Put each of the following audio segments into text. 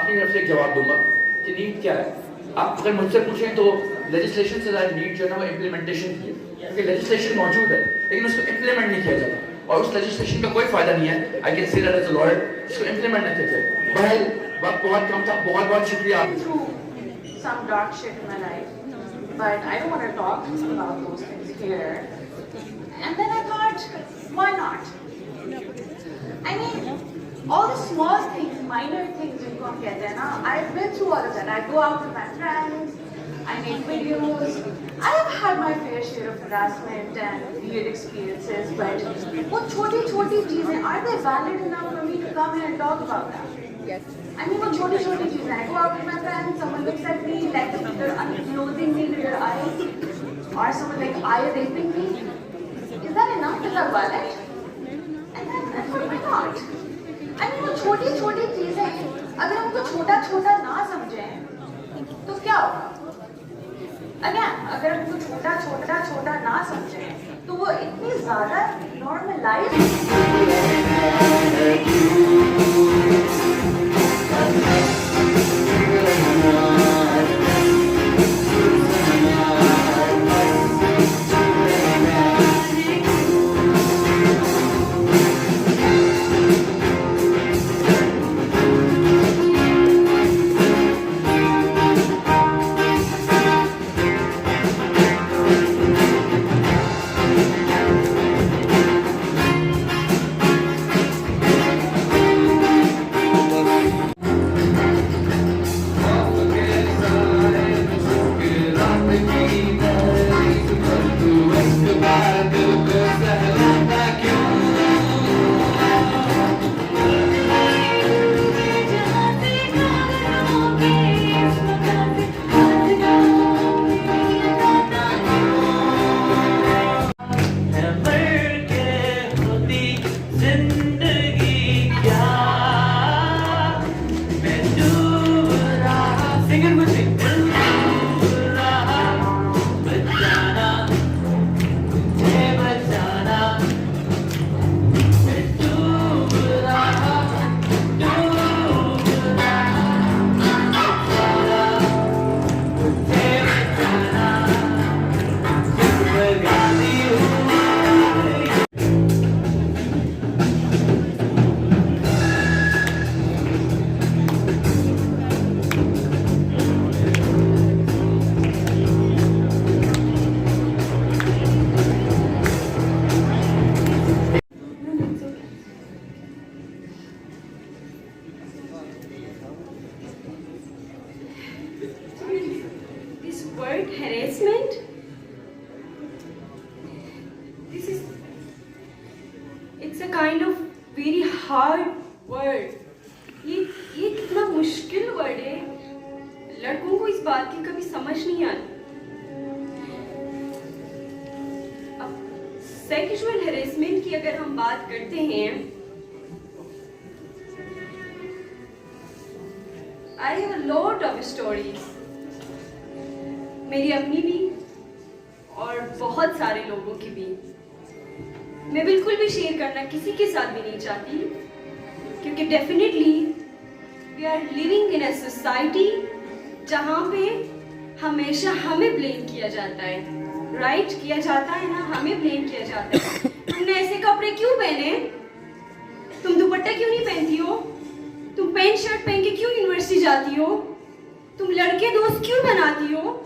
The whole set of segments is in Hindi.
अपनी तरफ से एक जवाब दूंगा कि नीड क्या है। आप अगर मुझसे पूछें तो लेजिस्लेशन से ज़्यादा नीड जो है ना वो इम्प्लीमेंटेशन की है, क्योंकि लेजिस्लेशन मौजूद है लेकिन उसको इम्प्लीमेंट नहीं किया जाता, और उस लेजिस्लेशन का कोई फायदा नहीं है। I can say that as a lawyer, इसको इम्प्लीमेंट नहीं किया जाए। बहल वक्त बहुत कम था, बहुत बहुत शुक्रिया आपका। Some dark shit in my life, but I don't want to talk about those things here. And then I thought, why not? I mean, all the small things, minor things जिनको हम कहते हैं ना, I've been through all of that. I go out with my friends, I make videos. I have had my fair share of harassment and weird experiences, but वो छोटी-छोटी चीजें, are they valid enough for me to come here and talk about that? Yes. I mean, वो छोटी-छोटी चीजें. I go out with my friends, someone looks at me like they're unclothing me with their eyes, or someone like eye raping me. Is that enough? Is that valid? And then I thought, why not? I mean, वो छोटी-छोटी चीजें, अगर हम उनको छोटा-छोटा ना समझें, तो क्या होगा? Again, अगर हम उनको छोटा-छोटा ना समझें, तो वो इतनी ज़्यादा normalize word harassment, it's a kind of very hard word. ये कितना मुश्किल वर्ड है, लड़कों को इस बात की कभी समझ नहीं आती। अब सेक्सुअल हैरेसमेंट की अगर हम बात करते हैं, I have a lot of stories, मेरी अपनी भी और बहुत सारे लोगों की भी। मैं बिल्कुल भी शेयर करना किसी के साथ भी नहीं चाहती, क्योंकि definitely we are living in a society जहाँ पे हमेशा हमें ब्लेम किया जाता है, राइट? किया जाता है ना, हमें ब्लेम किया जाता है। तुमने ऐसे कपड़े क्यों पहने, तुम दुपट्टा क्यों नहीं पहनती हो, तुम पैंट शर्ट पहन के क्यों यूनिवर्सिटी जाती हो, तुम लड़के दोस्त क्यों बनाती हो।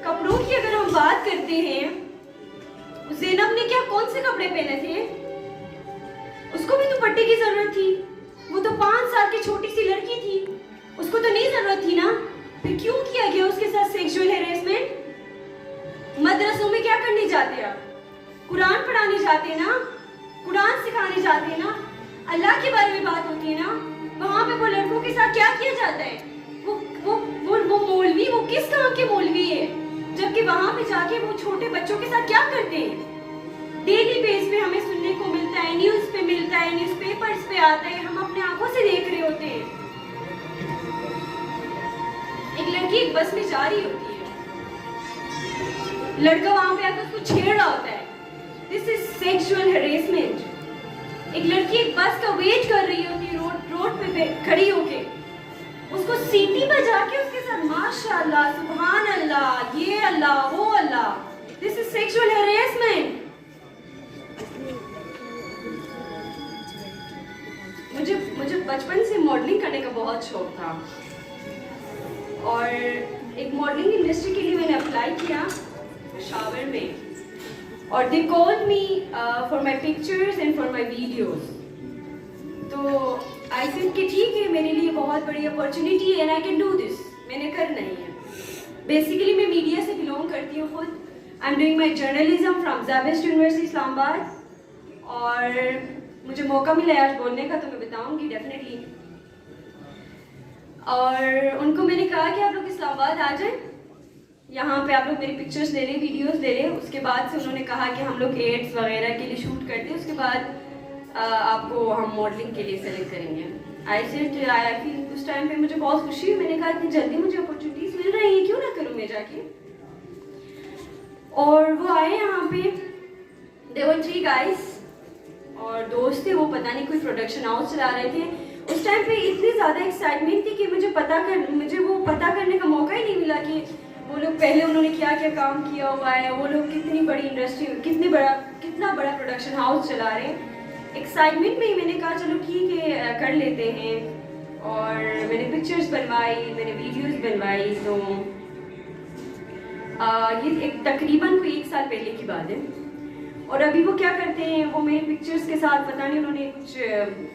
कपड़ों की अगर हम बात करते हैं, ज़ैनब ने क्या कौन से कपड़े पहने थे, उसको भी दुपट्टे की जरूरत थी, वो तो 5 साल की छोटी सी लड़की थी, उसको तो नहीं जरूरत थी ना। फिर क्यों किया गया उसके साथ सेक्सुअल हैरेसमेंट? मदरसों में क्या करने जाते आप? कुरान पढ़ाने जाते ना, कुरान सिखाने जाते ना, अल्लाह के बारे में बात होती है ना, वहाँ पे वो लड़कों के साथ क्या किया जाता है? वो मौलवी, वो किस काम के मौलवी है, जबकि वहाँ पे जाके वो छोटे बच्चों के साथ क्या करते हैं? डेली बेस पे हमें सुनने को मिलता है, न्यूज़ पे मिलता है, न्यूज़पेपर्स पे आता है, हम अपने आंखों से देख रहे होते हैं। एक लड़की एक बस में जा रही होती है, लड़का वहाँ पे आकर उसको छेड़ रहा होता है, दिस इज सेक्सुअल हैरेसमेंट। एक लड़की एक बस का वेट कर रही होती है रोड पे खड़ी होके, उसको सीटी बजा के उसके साथ माशाल्लाह, सुभान अल्लाह, ये अल्लाह, वो अल्लाह, दिस इज सेक्सुअल हैरेसमेंट। मुझे बचपन से मॉडलिंग करने का बहुत शौक था और एक मॉडलिंग इंडस्ट्री के लिए मैंने अप्लाई किया पेशावर में और they called me for my pictures and for my videos. तो आई थिंक कि ठीक है, मेरे लिए बहुत बड़ी अपॉर्चुनिटी है and I can do this, मैंने करना ही है। बेसिकली मैं मीडिया से बिलोंग करती हूँ खुद। I am doing my journalism from ज़ावेस्ट यूनिवर्सिटी इस्लामाबाद और मुझे मौका मिला है आज बोलने का तो मैं बताऊंगी डेफिनेटली। और उनको मैंने कहा कि आप लोग इस्लामाबाद आ जाएं, यहाँ पे आप लोग मेरी पिक्चर्स ले लें, वीडियोस ले लें। उसके बाद से उन्होंने कहा कि हम लोग एड्स वगैरह के लिए शूट करते हैं, उसके बाद आपको हम मॉडलिंग के लिए सेलेक्ट करेंगे। आई सेड उस टाइम पे मुझे बहुत खुशी हुई, मैंने कहा इतनी जल्दी मुझे अपॉर्चुनिटीज मिल रही है, क्यों ना करूँ मैं जाके। और वो आए यहाँ पे, दे वर 3 गाइस और दोस्त थे, वो पता नहीं कोई प्रोडक्शन हाउस चला रहे थे। उस टाइम पे इतनी ज़्यादा एक्साइटमेंट थी कि मुझे वो पता करने का मौका ही नहीं मिला कि वो लोग पहले उन्होंने क्या क्या काम किया हुआ है, वो लोग कितनी बड़ी इंडस्ट्री, कितना बड़ा प्रोडक्शन हाउस चला रहे हैं। एक्साइटमेंट में ही मैंने कहा चलो ठीक है कर लेते हैं और मैंने पिक्चर्स बनवाई, मैंने वीडियोस बनवाई। तो ये एक तकरीबन कोई 1 साल पहले की बात है। और अभी वो क्या करते हैं, वो मेरे पिक्चर्स के साथ पता नहीं उन्होंने कुछ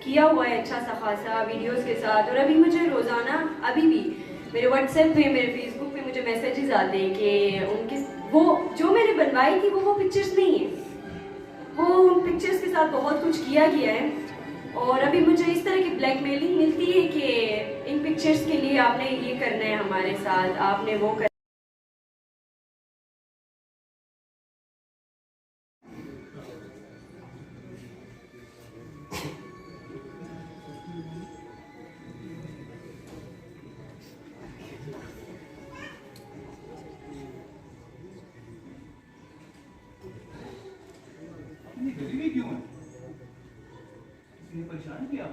किया हुआ है अच्छा सा खासा वीडियोस के साथ। और अभी मुझे रोज़ाना अभी भी मेरे व्हाट्सएप पे, मेरे फेसबुक पे मुझे मैसेजेस आते हैं कि उनकी वो जो मैंने बनवाई थी वो पिक्चर्स नहीं है, वो उन पिक्चर्स के साथ बहुत कुछ किया गया है। और अभी मुझे इस तरह की ब्लैकमेलिंग मिलती है कि इन पिक्चर्स के लिए आपने ये करना है हमारे साथ, आपने वो कर। गरीबी क्यों है? किसी ने परेशान किया?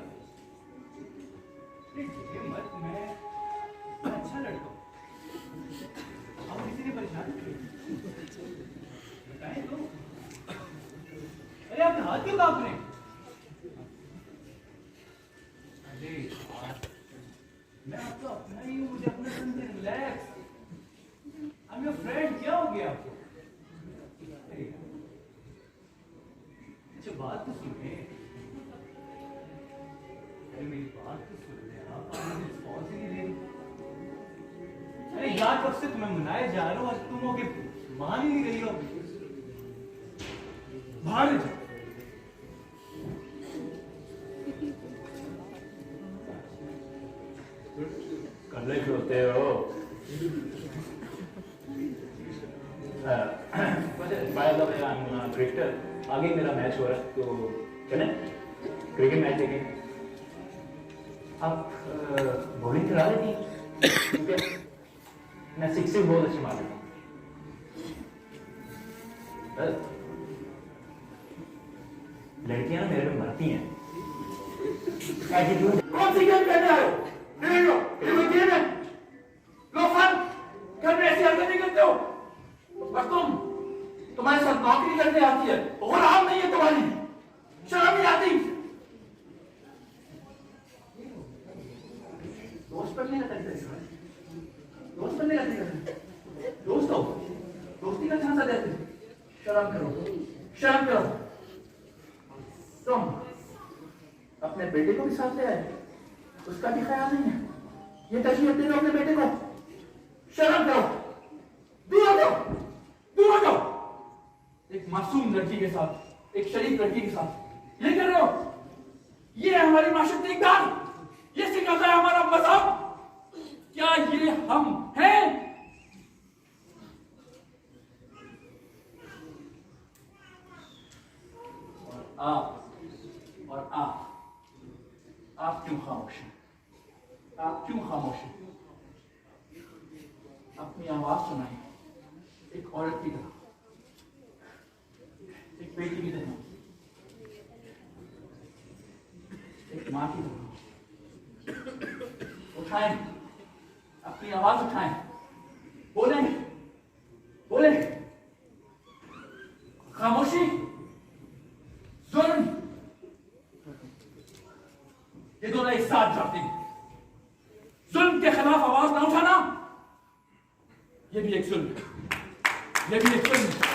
मत, मैं अच्छा लड़का हूँ। अब किसी ने परेशान किया? बताएं तो। अरे आपके हाथ क्यों कांप रहे हैं? अरे यार, मैं आपका अपना ही हूँ, मुझे अपना समझे, relax. I am your friend, क्या हो गया आपको? अच्छा बात तो सुनिए, अरे मेरी बात तो सुन ले आप रिस्पॉन्स ही नहीं दे रही। अरे यार कब से तुम्हें मनाए जा रहा हूँ, आज तुम हो के मान ही नहीं रही हो। बाहर जाओ। कमरे होते हो क्रिकेटर। आगे मेरा मैच हो रहा है तो चलें क्रिकेट मैच देखें। आप बॉलिंग खिला रही थी क्योंकि मैं 6 बहुत अच्छी मार लेता हूँ। लड़कियां ना मेरे पे मरती हैं। कौन सी गेम खेलने आए हो? ये कोई गेम है? लो फन, घर में ऐसी हरकतें करते हो और तुम्हारे साथ नौकरी करने आती है, गुलाम नहीं है तुम्हारी, शर्म नहीं आती? दोस्त बनने का तरीका, दोस्त बनने का तरीका, दोस्त हो, दोस्ती का झांसा देते, शर्म करो, शर्म करो। तुम अपने बेटे को भी साथ ले आए, उसका भी ख्याल नहीं है, ये तकलीफ दे रहे हो अपने बेटे को, शर्म करो, दूर हो जाओ, दूर हो जाओ। एक मासूम लड़की के साथ, एक शरीफ लड़की के साथ ये कर रहे हो? ये है हमारी माशरत इक़दार, ये सिखाता है हमारा मज़हब। क्या ये हम हैं? और आप क्यों खामोश हैं? आप क्यों खामोश हैं? अपनी आवाज सुनाई, एक औरत की तरह, एक बेटी की तरह, एक माँ की तरह। उठाएं अपनी आवाज उठाएं, बोलें, बोलें। खामोशी, जुल्म, ये दोनों एक साथ जाते हैं। जुल्म के खिलाफ आवाज ना उठाना, ये भी एक जुल्म है, ये भी एक जुल्म है।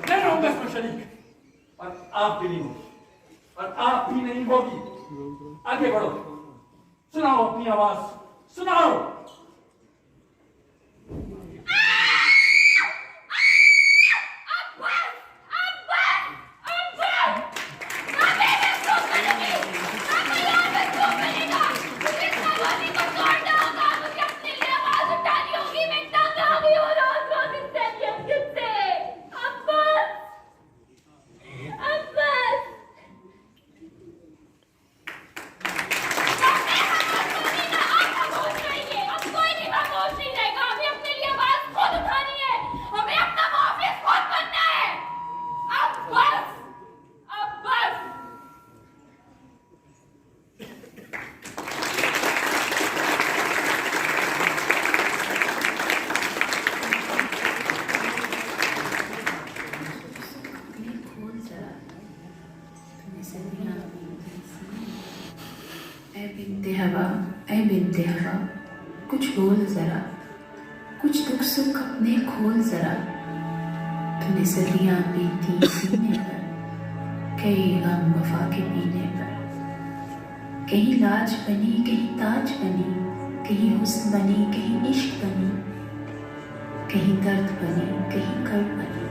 मैं रहूंगा इसमें शरीक, और आप भी नहीं होगी, और आप भी नहीं होगी। आगे बढ़ो, सुनाओ अपनी आवाज, सुनाओ। बिनते हवा कुछ बोल जरा, कुछ दुख सुख अपने खोल जरा। तूने सदियां बीती सीने पर, कई गम वफा के पीने पर। कहीं लाज बनी कहीं ताज बनी, कहीं हुस्न बनी कहीं इश्क बनी। कहीं दर्द बनी कहीं कर्ब बनी,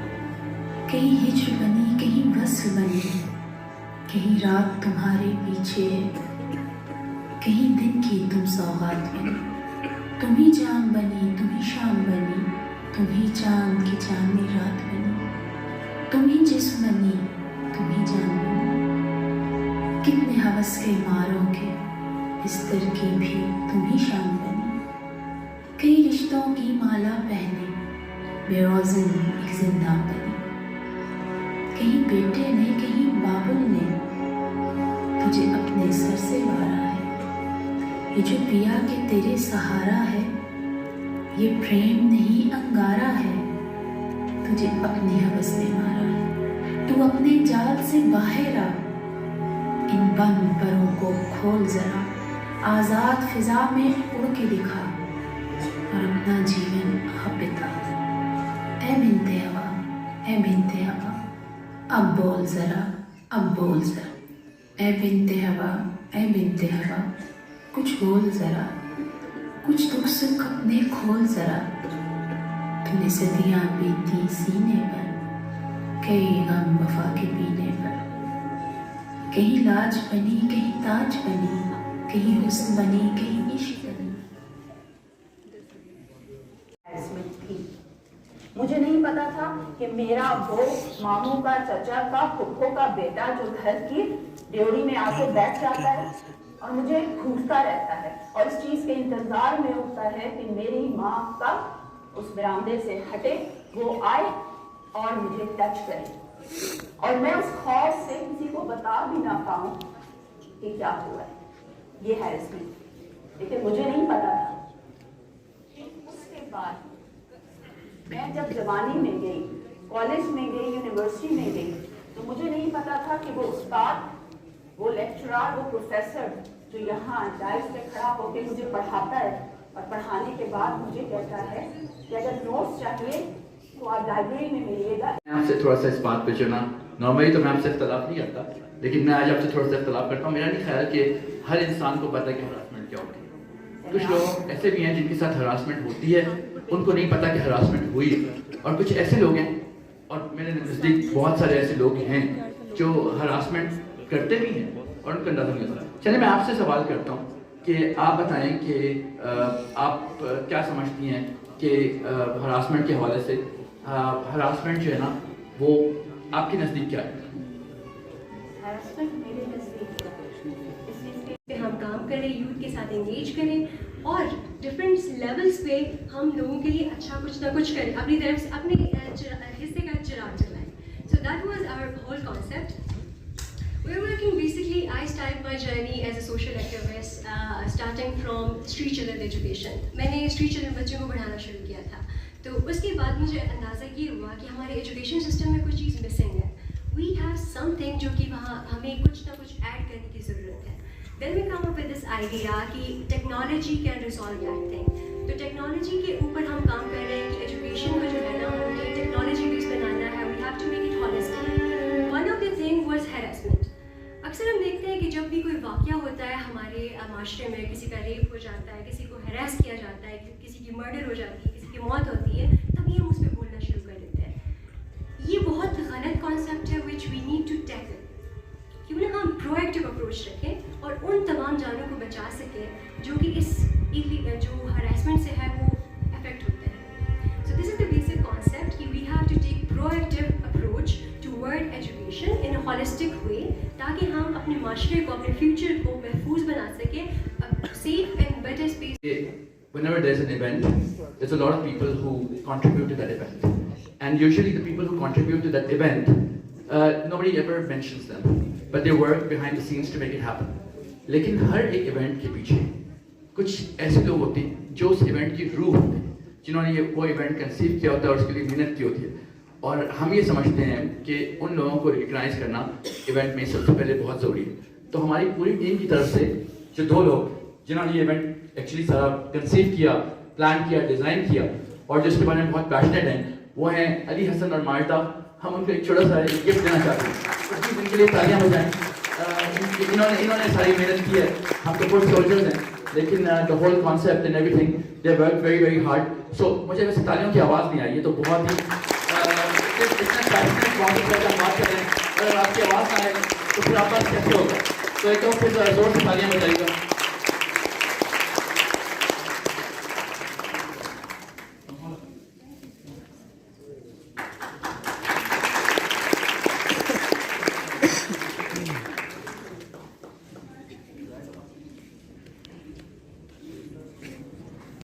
कहीं हिज्र बनी कहीं वस्ल बनी। कहीं रात तुम्हारे पीछे, कहीं दिन की तुम सौगात बनी। तुम ही जान बनी तुम ही शाम बनी, तुम ही चांद की चांदनी रात बनी। तुम ही जिस्म बनी तुम ही जान बनी। कितने हवस के मारों के बिस्तर की भी तुम ही शाम बनी। कई रिश्तों की माला पहने बेरोज़न एक जिंदा बनी। कहीं बेटे ने कहीं बाबुल ने तुझे अपने सर से वारा है। ये जो पिया के तेरे सहारा है, ये प्रेम नहीं अंगारा है। तुझे अपनी हवस ने मारा है, तू अपने जाल से बाहर आ। इन बंद परों को खोल जरा, आजाद फिजा में उड़ के दिखा और अपना जीवन आप बिता। ऐ बिनते हवा, ऐ बिनते हवा, अब बोल जरा, अब बोल जरा। ऐ बिनते हवा, ऐ बिनते हवा, कुछ बोल जरा, कुछ दुख सुख अपने खोल जरा। तूने सदियां बीती सीने पर, कई गम वफा के पीने पर। कहीं लाज बनी कहीं ताज बनी, कहीं हुस्न बनी कहीं इश्क बनी। मुझे नहीं पता था कि मेरा वो मामू का चचा का फुफ्फो का बेटा जो घर की ड्योढ़ी में आके बैठ जाता है और मुझे घूरता रहता है और इस चीज के इंतजार में होता है कि मेरी माँ का उस बरामदे से हटे, वो आए और मुझे टच करे और मैं उस खौफ से किसी को बता भी ना पाऊं कि क्या हुआ है। ये है इसमें, लेकिन मुझे नहीं पता था। उसके बाद मैं जब जवानी में गई, कॉलेज में गई, यूनिवर्सिटी में गई, तो मुझे नहीं पता था कि वो उस्ताद, वो लेक्चरर, वो प्रोफेसर जो यहाँ डाइस पे खड़ा होकर मुझे पढ़ाता है और पढ़ाने के बाद मुझे कहता है कि अगर नोट्स चाहिए तो आप लाइब्रेरी में मिलिएगा। मैं आपसे थोड़ा सा इस बात पे चुना, नॉर्मली तो मैं आपसे इख्तलाफ नहीं करता, लेकिन मैं आज आपसे थोड़ा सा इख्तलाफ करता हूँ। मेरा नहीं ख्याल कि हर इंसान को पता है कि हरासमेंट क्या होती है। कुछ लोग ऐसे भी हैं जिनके साथ हरासमेंट होती है, उनको नहीं पता कि हरासमेंट हुई है, और कुछ ऐसे लोग हैं, और मेरे नज़दीक बहुत सारे ऐसे लोग हैं जो हरासमेंट करते भी हैं और उनका अंदाजा नहीं होता। चलिए मैं आपसे सवाल करता हूँ कि आप बताएं कि आप क्या समझती हैं कि हरासमेंट के हवाले से हरासमेंट जो है ना वो आपके नज़दीक क्या है? हरासमेंट मेरे नज़दीक पे हम काम करें, यूथ के साथ एंगेज करें और डिफरेंट लेवल्स पे हम लोगों के लिए अच्छा कुछ ना कुछ करें, अपनी तरफ से अपने हिस्से का चिराग जलाएं। So that was our whole concept. We're working basically, I started my journey as a social activist, starting from street children education. मैंने street children बच्चों को पढ़ाना शुरू किया था. तो उसके बाद मुझे अंदाज़ा ये हुआ कि हमारे education system में कुछ चीज़ missing है. We have something जो कि वहाँ हमें कुछ ना कुछ add करने की ज़रूरत है. Then we come up with this idea कि technology can resolve that thing. तो technology के ऊपर हम काम कर रहे हैं कि education को जो है ना हमें technology based बनाना है. We have to make it holistic. One of the thing was harassment. अक्सर हम देखते हैं कि जब भी कोई वाक़या होता है हमारे माशरे में, किसी का रेप हो जाता है, किसी को हरास किया जाता है, किसी की मर्डर हो जाती है, किसी की मौत होती है, तभी हम उस पर बोलना शुरू कर देते हैं. ये बहुत गलत कॉन्सेप्ट है which we need to tackle. क्यों ना हम प्रोएक्टिव अप्रोच रखें और उन तमाम जानों को बचा सकें जो कि इस जो हरासमेंट से है वो अफेक्ट होते हैं. So this is the basic concept कि we have to take proactive approach toward education in a holistic way, ताकि हम अपने माशरे को, अपने फ्यूचर को महफूज बना सकें, safe and better space. Whenever there's an event, there's a lot of people who contribute to that event. And usually the people who contribute to that event, nobody ever mentions them, but they work behind the scenes to make it happen. लेकिन हर एक event के पीछे कुछ ऐसे लोग होते हैं जो उस event की रूह होते हैं, जिन्होंने वो event कंसीव किया होता है और उसके लिए मेहनत की होती है. और हम ये समझते हैं कि उन लोगों को रिकग्नाइज करना इवेंट में सबसे पहले बहुत ज़रूरी है. तो हमारी पूरी टीम की तरफ से जो 2 लोग जिन्होंने ये इवेंट एक्चुअली सारा कंसीव किया, प्लान किया, डिज़ाइन किया और जिसके बारे में बहुत पैशनेट हैं, वो हैं अली हसन और मार्टा. हम उनको एक छोटा सा गिफ्ट देना चाहते हैं. प्लीज़ इनके लिए तालियां हो जाएं. इन्होंने सारी मेहनत की है. हम तो फुट सोल्जर्स हैं, लेकिन the whole concept and everything they work very very hard. So मुझे वैसे तालियों की आवाज़ नहीं आई, ये तो बहुत ही इतना पैशनेट बात कर रहे हैं. अगर आपकी आवाज़ ना आए तो फिर आप पास कैसे होगा. तो एक फिर जोर से तालियां बजाइएगा.